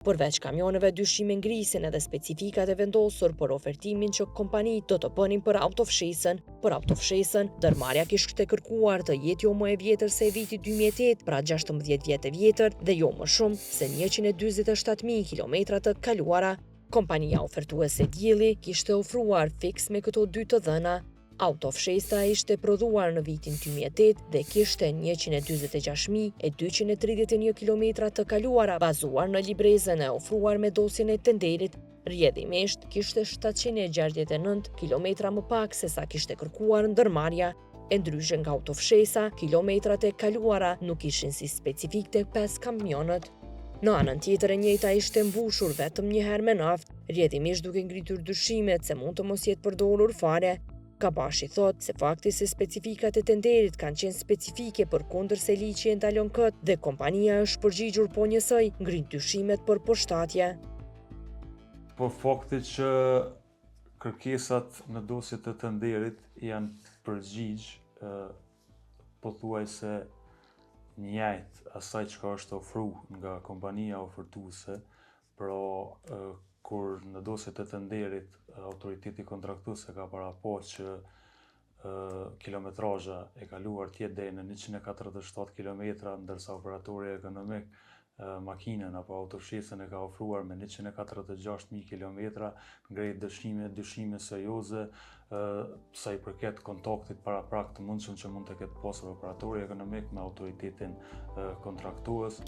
Përveç kamioneve, dyshime ngrisin edhe specifikat e vendosur për ofertimin që kompanitë do të bënin për autofshesën. Për autofshesën, ndërmarrja kishte kërkuar të jetë jo më e vjetër se e viti 2008, pra 16 vjet e vjetër, dhe jo më shumë se 147.000 kilometra të kaluara. Kompania ofertuese Dielli kishte ofruar fiks me këto dy të dhëna. Autofshesa ishte prodhuar në vitin 2008 dhe kishte 146.231 kilometra të kaluara, bazuar në librezën e ofruar me dosjen e tenderit. Rrjedhimisht kishte 769 kilometra më pak se sa kishte kërkuar ndërmarrja. E ndryshe nga autofshesa, kilometrat e kaluara nuk ishin si specifik tek 5 kamionët. Në anën tjetër e njëjta ishte mbushur vetëm një herë me naftë, rrjedhimisht duke ngritur dyshimet se mund të mos jetë përdorur fare. Kabashi thot se fakti se specifikat e tenderit kanë qenë specifike përkundërse liçi e ndalon këtë dhe kompania është përgjigjur po njësoj, ngrin dyshimet për përshtatje. Po fakti që kërkesat në dosjet e tenderit janë përgjigj pothuajse njëjtë asaj çka është ofruar nga kompania ofertuese, pra kur në dosjet e tenderit autoriteti kontraktues ka parapoq që kilometrazha e kaluar të jetë deri në 147 kilometra, ndërsa operatori ekonomik makinën apo autofshesën e ka ofruar me 146.000 kilometra, ngrej dyshime serioze sa i përket kontaktit paraprak të mundshëm që mund të ketë pasur operatori ekonomik me autoritetin kontraktues.